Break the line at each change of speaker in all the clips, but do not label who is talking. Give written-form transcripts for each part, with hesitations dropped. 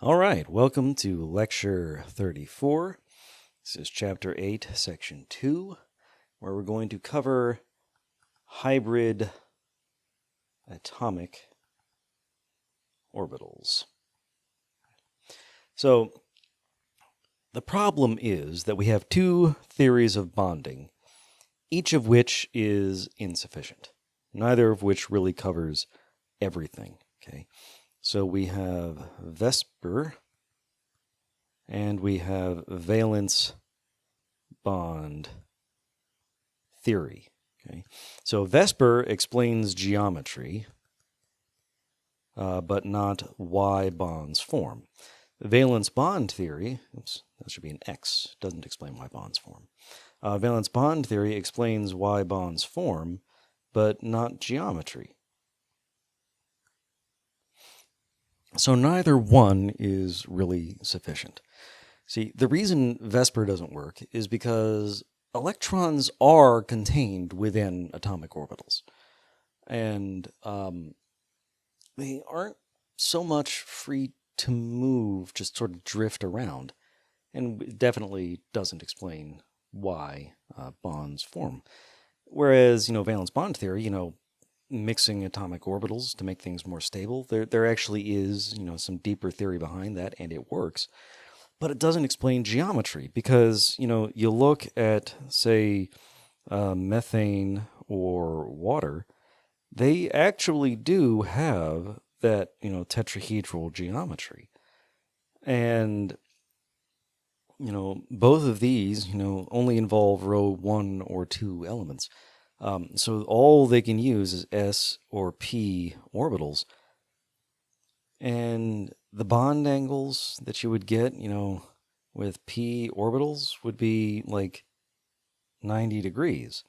All right, welcome to Lecture 34. This is Chapter 8, Section 2, where we're going to cover hybrid atomic orbitals. So, the problem is that we have two theories of bonding, each of which is insufficient, neither of which really covers everything. Okay, so we have Vesper and we have valence bond theory. Okay, so Vesper explains geometry, but not why bonds form. Valence bond theory, oops, that should be an X, doesn't explain why bonds form. Valence bond theory explains why bonds form, but not geometry. So neither one is really sufficient. See, the reason Vesper doesn't work is because electrons are contained within atomic orbitals. And they aren't so much free to move, just sort of drift around. And it definitely doesn't explain why bonds form. Whereas, valence bond theory, mixing atomic orbitals to make things more stable, there actually is, some deeper theory behind that, and it works. But it doesn't explain geometry because, you look at, say, methane or water, they actually do have that, tetrahedral geometry. And, both of these, only involve row 1 or 2 elements. So all they can use is s or p orbitals. And the bond angles that you would get, with p orbitals would be like 90 degrees.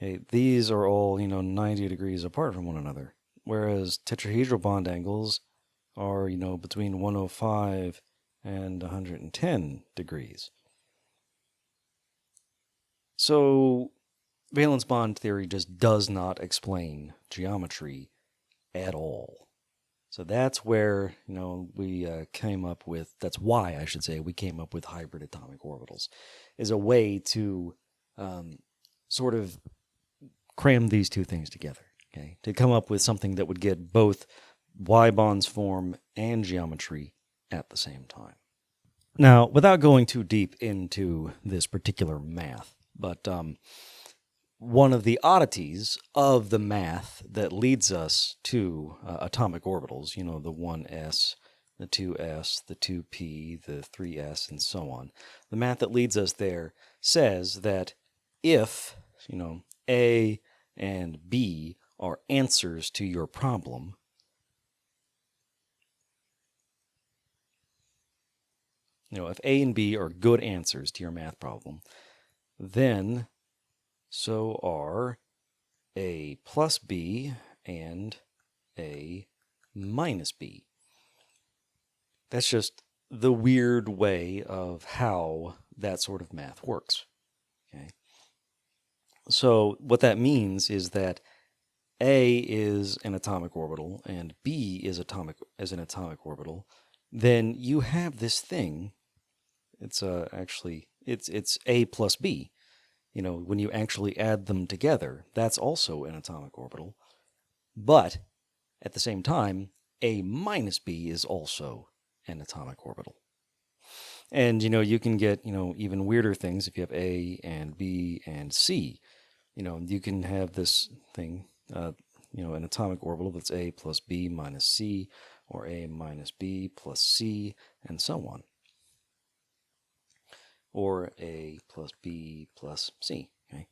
Okay, these are all, 90 degrees apart from one another. Whereas tetrahedral bond angles are, between 105 and 110 degrees. So valence bond theory just does not explain geometry at all. So that's where, we came up with, that's why I should say we came up with hybrid atomic orbitals, is a way to sort of cram these two things together, okay, to come up with something that would get both why bonds form and geometry at the same time. Now, without going too deep into this particular math, but one of the oddities of the math that leads us to atomic orbitals, the 1s, the 2s, the 2p, the 3s, and so on, the math that leads us there says that if, A and B are answers to your problem, if A and B are good answers to your math problem, then so are A plus B and A minus B. That's just the weird way of how that sort of math works. Okay. So what that means is that A is an atomic orbital and B is an atomic orbital. Then you have this thing. It's it's A plus B. When you actually add them together, that's also an atomic orbital. But at the same time, A minus B is also an atomic orbital. And, you can get, even weirder things if you have A and B and C. You can have this thing, an atomic orbital that's A plus B minus C, or A minus B plus C, and so on. Or A plus B plus C. Okay.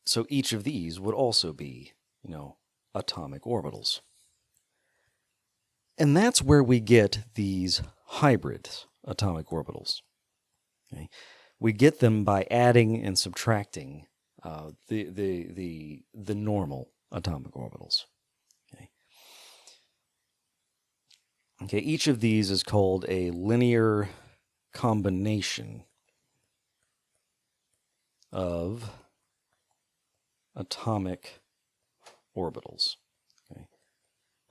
So each of these would also be, atomic orbitals. And that's where we get these hybrid atomic orbitals. Okay. We get them by adding and subtracting the normal atomic orbitals. Okay. Each of these is called a linear combination of atomic orbitals. Okay.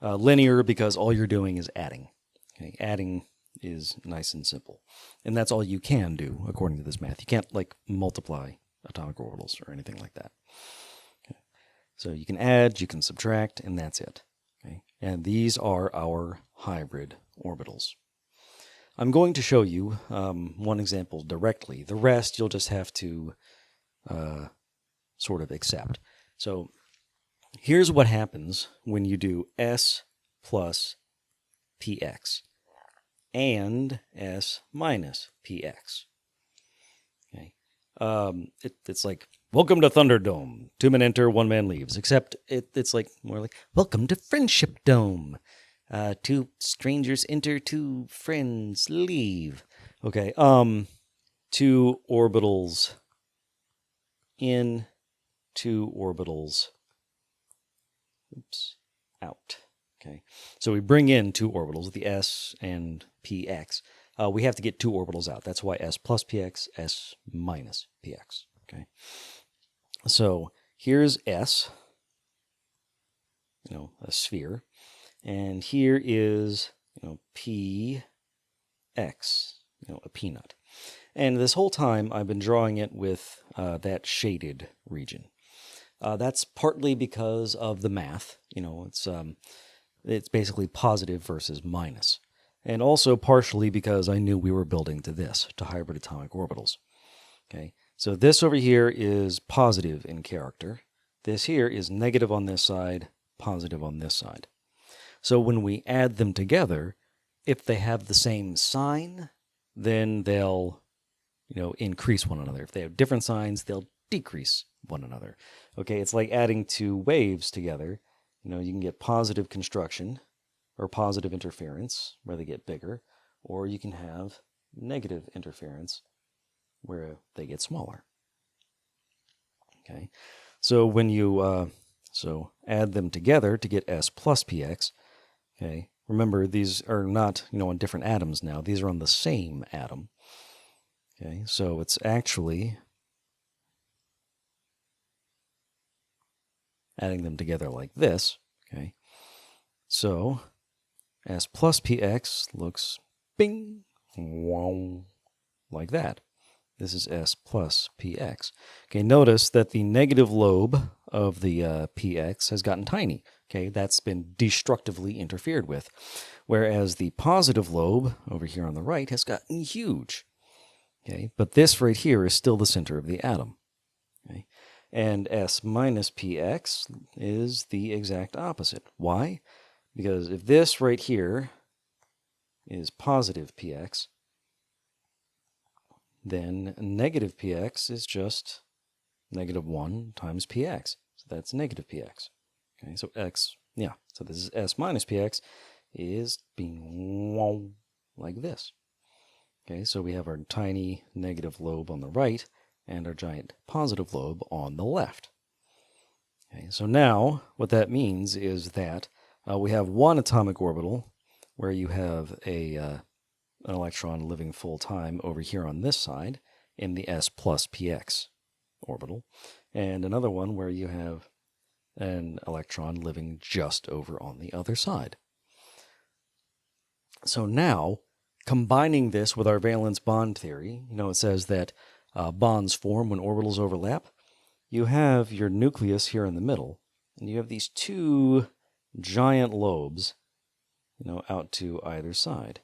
Linear because all you're doing is adding. Okay? Adding is nice and simple. And that's all you can do according to this math. You can't like multiply atomic orbitals or anything like that. Okay? So you can add, you can subtract, and that's it. Okay? And these are our hybrid orbitals. I'm going to show you one example directly. The rest you'll just have to sort of accept. So here's what happens when you do S plus px and S minus px. Okay, it's like welcome to Thunderdome. 2 men enter, 1 man leaves. Except it's like more like welcome to Friendship Dome. 2 strangers enter, 2 friends leave. Okay, 2 orbitals in, 2 orbitals out. Okay, so we bring in 2 orbitals, the S and px. We have to get 2 orbitals out. That's why S plus px, S minus px. Okay, so here's S, a sphere, and here is px, a peanut. And this whole time I've been drawing it with that shaded region. That's partly because of the math. It's basically positive versus minus. And also partially because I knew we were building to this, to hybrid atomic orbitals. Okay, so this over here is positive in character. This here is negative on this side, positive on this side. So when we add them together, if they have the same sign, then they'll increase one another. If they have different signs, they'll decrease one another. Okay, it's like adding 2 waves together. You can get positive construction or positive interference where they get bigger, or you can have negative interference where they get smaller. Okay, so when you add them together to get S plus px, okay, remember these are not on different atoms now. These are on the same atom. Okay, so it's actually adding them together like this. Okay, so S plus px looks bing, wow, like that. This is S plus px. Okay, notice that the negative lobe of the px has gotten tiny. Okay, that's been destructively interfered with. Whereas the positive lobe over here on the right has gotten huge. Okay, but this right here is still the center of the atom. Okay, and S minus px is the exact opposite. Why? Because if this right here is positive px, then negative px is just negative 1 times px. So that's negative px. Okay, so so this is S minus px is being like this. Okay, so we have our tiny negative lobe on the right and our giant positive lobe on the left. Okay, so now what that means is that we have 1 atomic orbital where you have an electron living full time over here on this side in the S plus px orbital, and another one where you have an electron living just over on the other side. So now, combining this with our valence bond theory, it says that bonds form when orbitals overlap. You have your nucleus here in the middle, and you have these 2 giant lobes, out to either side.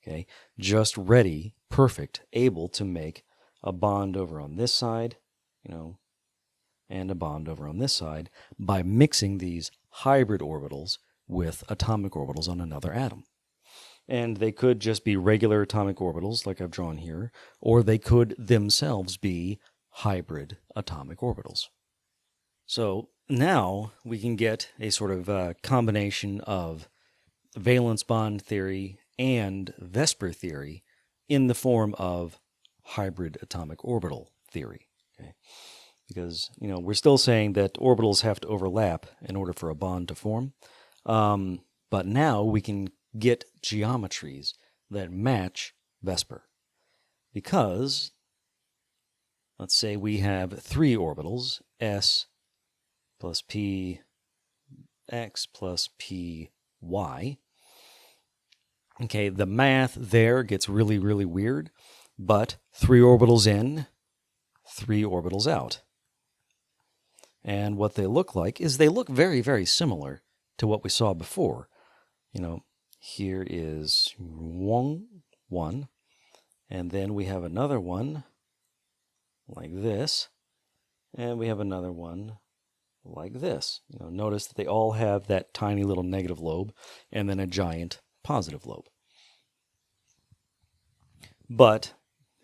Okay, just ready, perfect, able to make a bond over on this side, and a bond over on this side by mixing these hybrid orbitals with atomic orbitals on another atom. And they could just be regular atomic orbitals like I've drawn here, or they could themselves be hybrid atomic orbitals. So now we can get a sort of combination of valence bond theory and VSEPR theory in the form of hybrid atomic orbital theory. Okay? Because, we're still saying that orbitals have to overlap in order for a bond to form. But now we can get geometries that match VSEPR. Because, let's say we have 3 orbitals, S plus P, X plus P, y. Okay, the math there gets really, really weird, but 3 orbitals in, 3 orbitals out. And what they look like is they look very, very similar to what we saw before. You know, here is one, and then we have another one like this, and we have another one like this. You know, notice that they all have that tiny little negative lobe and then a giant positive lobe. But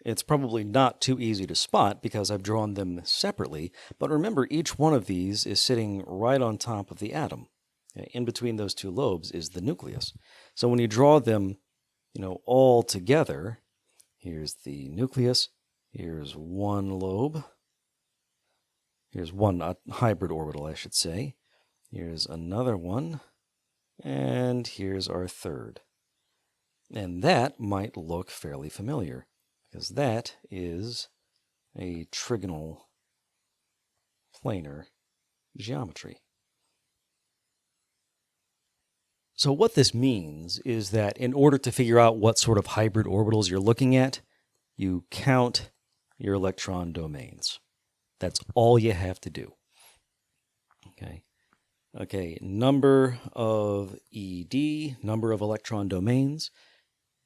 it's probably not too easy to spot because I've drawn them separately. But remember, each one of these is sitting right on top of the atom. In between those two lobes is the nucleus. So when you draw them, you know, all together, here's the nucleus, here's one lobe, here's one hybrid orbital, I should say, here's another one, and here's our third. And that might look fairly familiar, because that is a trigonal planar geometry. So what this means is that in order to figure out what sort of hybrid orbitals you're looking at, you count your electron domains. That's all you have to do. Okay, number of ED, number of electron domains,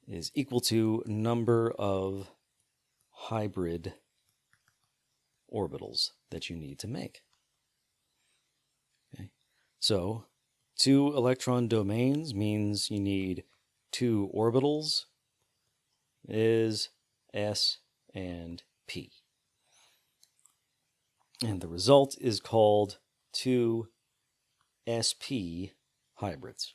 is equal to number of hybrid orbitals that you need to make. Okay, so 2 electron domains means you need 2 orbitals, is S and P. And the result is called 2 SP hybrids.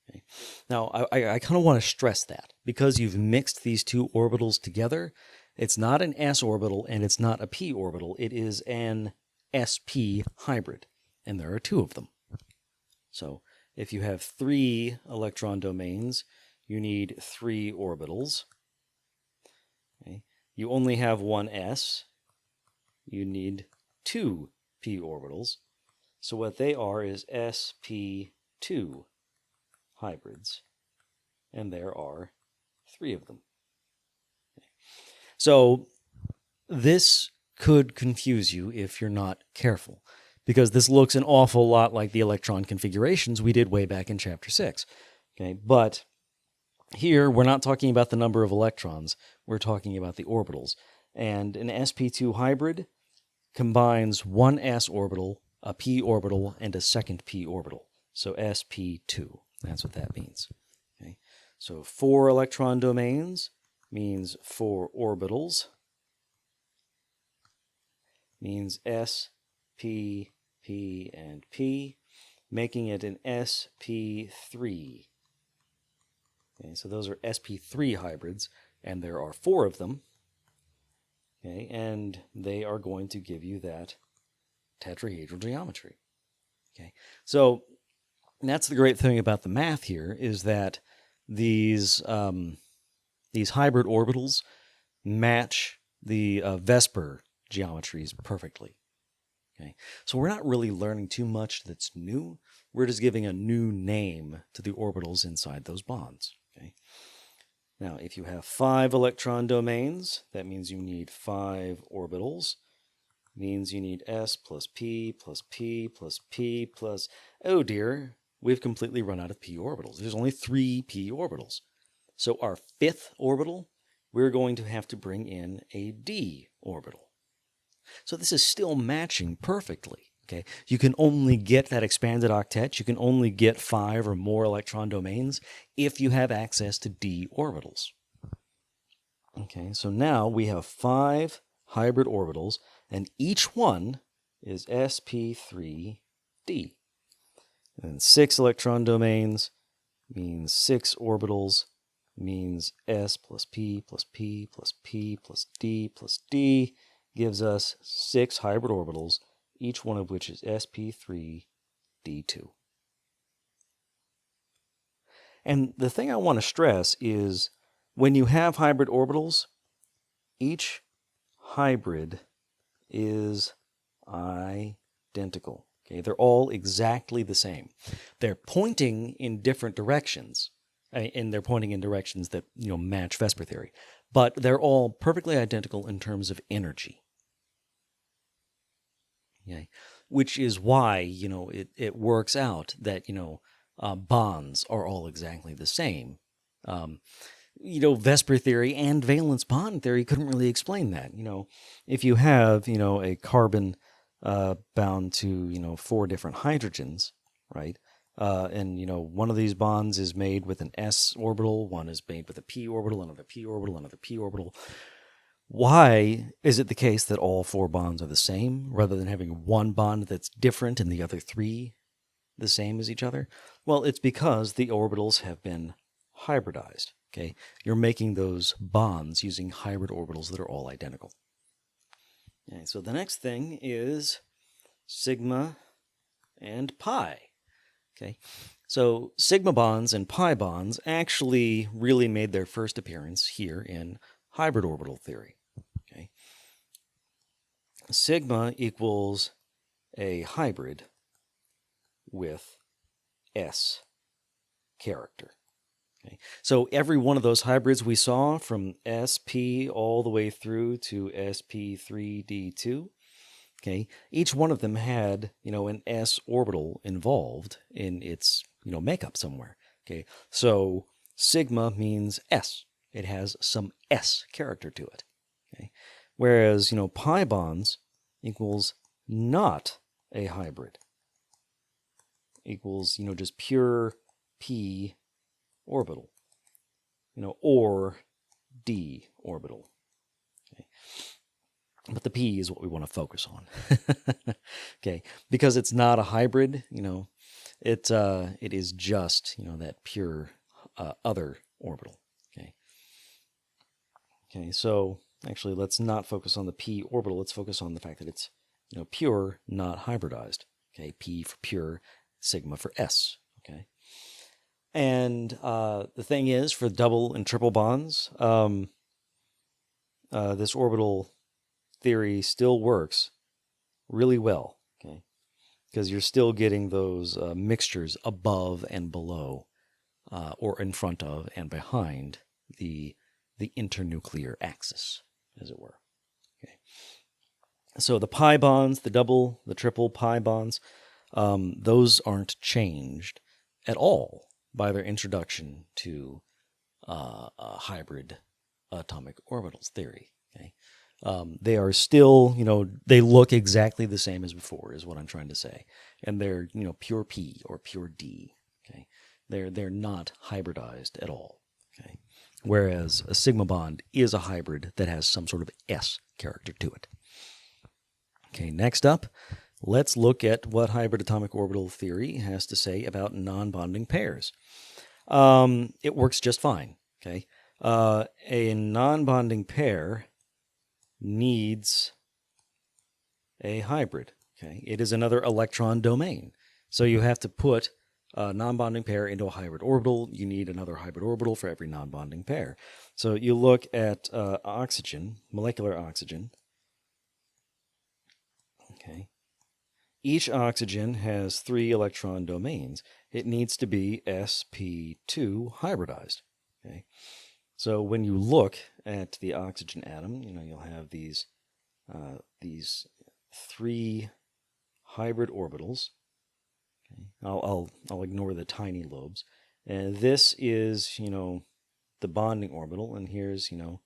Okay. Now, I kind of want to stress that because you've mixed these 2 orbitals together, it's not an S orbital and it's not a P orbital. It is an SP hybrid, and there are 2 of them. So if you have 3 electron domains, you need 3 orbitals. Okay. You only have 1 S, you need 2 P orbitals. So what they are is sp2 hybrids, and there are 3 of them. Okay. So this could confuse you if you're not careful, because this looks an awful lot like the electron configurations we did way back in Chapter 6. Okay, but here we're not talking about the number of electrons, we're talking about the orbitals. And an sp2 hybrid combines 1 s orbital, a p orbital, and a second p orbital. So sp2, that's what that means. Okay, so 4 electron domains means 4 orbitals, means s, p, p, and p, making it an sp3. Okay, so those are sp3 hybrids, and there are 4 of them. Okay, and they are going to give you that tetrahedral geometry. Okay, so that's the great thing about the math here, is that these hybrid orbitals match the Vesper geometries perfectly. Okay, so we're not really learning too much that's new. We're just giving a new name to the orbitals inside those bonds. Okay. Now, if you have 5 electron domains, that means you need 5 orbitals. Means you need S plus P plus P plus P plus... Oh dear, we've completely run out of P orbitals. There's only 3 P orbitals. So our 5th orbital, we're going to have to bring in a D orbital. So this is still matching perfectly. Okay, you can only get that expanded octet, you can only get 5 or more electron domains if you have access to D orbitals. Okay, so now we have 5 hybrid orbitals, and each one is sp3d. And 6 electron domains means 6 orbitals, means s plus p plus p plus p plus d gives us 6 hybrid orbitals, each one of which is sp3d2. And the thing I want to stress is when you have hybrid orbitals, each hybrid is identical. Okay, they're all exactly the same. They're pointing in different directions, and they're pointing in directions that match Vesper theory, but they're all perfectly identical in terms of energy. Okay, which is why it works out that bonds are all exactly the same. Vesper theory and valence bond theory couldn't really explain that. If you have a carbon bound to 4 different hydrogens, right? And one of these bonds is made with an s orbital, one is made with a p orbital, another p orbital, another p orbital. Why is it the case that all 4 bonds are the same rather than having one bond that's different and the other 3 the same as each other? Well, it's because the orbitals have been hybridized. Okay, you're making those bonds using hybrid orbitals that are all identical. Okay, so the next thing is sigma and pi. Okay, so sigma bonds and pi bonds actually really made their first appearance here in hybrid orbital theory. Okay, sigma equals a hybrid with s character. Okay. So every one of those hybrids we saw from sp all the way through to sp3d2, okay, each one of them had an s orbital involved in its makeup somewhere. Okay, so sigma means s. It has some s character to it. Okay, whereas pi bonds equals not a hybrid. Equals just pure p orbital, or d orbital. Okay. But the p is what we want to focus on. Okay, because it's not a hybrid, it is just that pure other orbital. Okay. Okay, so actually let's not focus on the p orbital. Let's focus on the fact that it's pure, not hybridized. Okay, p for pure, sigma for s. Okay. And the thing is, for double and triple bonds, this orbital theory still works really well, okay? Because you're still getting those mixtures above and below, or in front of and behind the internuclear axis, as it were. Okay. So the pi bonds, the double, the triple pi bonds, those aren't changed at all by their introduction to hybrid atomic orbitals theory. Okay, they are still, they look exactly the same as before, is what I'm trying to say, and they're pure P or pure D. Okay, they're not hybridized at all. Okay, whereas a sigma bond is a hybrid that has some sort of S character to it. Okay, next up, let's look at what hybrid atomic orbital theory has to say about non-bonding pairs. It works just fine. Okay, a non-bonding pair needs a hybrid. Okay, it is another electron domain, so you have to put a non-bonding pair into a hybrid orbital. You need another hybrid orbital for every non-bonding pair. So you look at oxygen, molecular oxygen. Okay. Each oxygen has 3 electron domains. It needs to be sp2 hybridized. Okay. So when you look at the oxygen atom, you'll have these 3 hybrid orbitals. Okay. I'll ignore the tiny lobes. And this is, the bonding orbital, and here's, the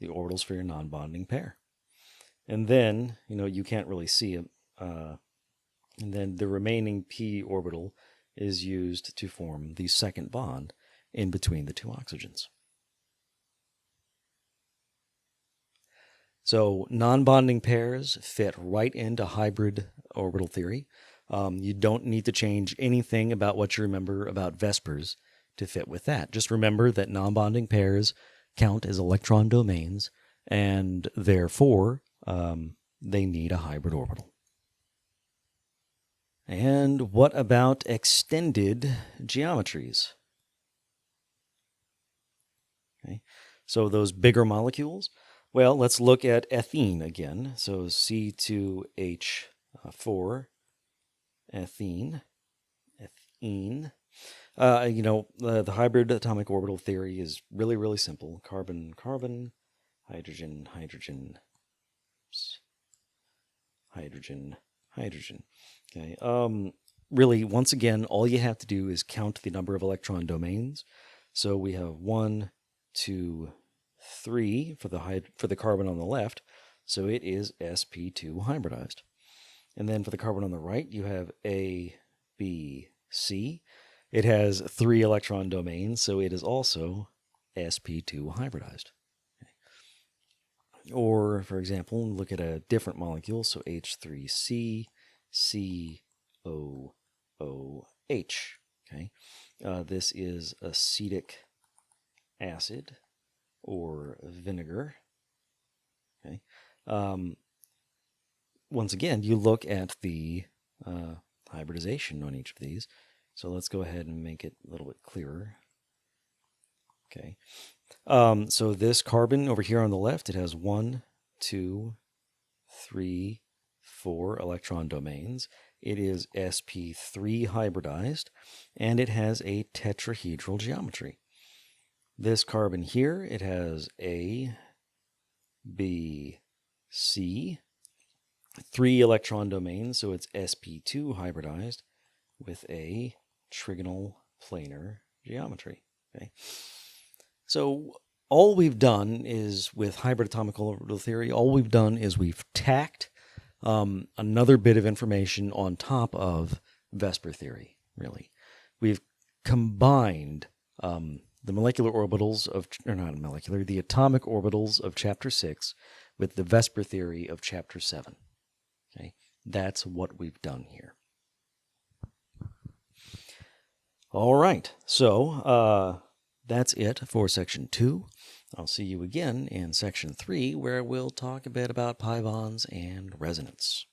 orbitals for your non-bonding pair. And then, you can't really see it. And then the remaining p orbital is used to form the second bond in between the 2 oxygens. So non-bonding pairs fit right into hybrid orbital theory. You don't need to change anything about what you remember about Vespers to fit with that. Just remember that non-bonding pairs count as electron domains, and therefore they need a hybrid orbital. And what about extended geometries? Okay. So those bigger molecules, well, let's look at ethene again. So C2H4 ethene. The hybrid atomic orbital theory is really, really simple. Carbon, carbon, hydrogen, hydrogen, hydrogen, hydrogen. Okay. Really, once again, all you have to do is count the number of electron domains. So we have 1, 2, 3 for the carbon on the left. So it is sp2 hybridized. And then for the carbon on the right, you have A, B, C. It has 3 electron domains, so it is also sp2 hybridized. Okay. Or, for example, look at a different molecule, so H3C, COOH. Okay. This is acetic acid or vinegar. Okay. Once again, you look at the hybridization on each of these. So let's go ahead and make it a little bit clearer. Okay. So this carbon over here on the left, it has 1, 2, 3, 4 electron domains. It is sp3 hybridized, and it has a tetrahedral geometry. This carbon here, it has A, B, C, 3 electron domains, so it's sp2 hybridized with a trigonal planar geometry. Okay. So all we've done is, with hybrid atomic orbital theory, all we've done is we've tacked another bit of information on top of Vesper theory, really. We've combined the molecular orbitals of, or not molecular, the atomic orbitals of Chapter 6 with the Vesper theory of Chapter 7. Okay, that's what we've done here. All right, so that's it for Section 2. I'll see you again in Section 3, where we'll talk a bit about pi bonds and resonance.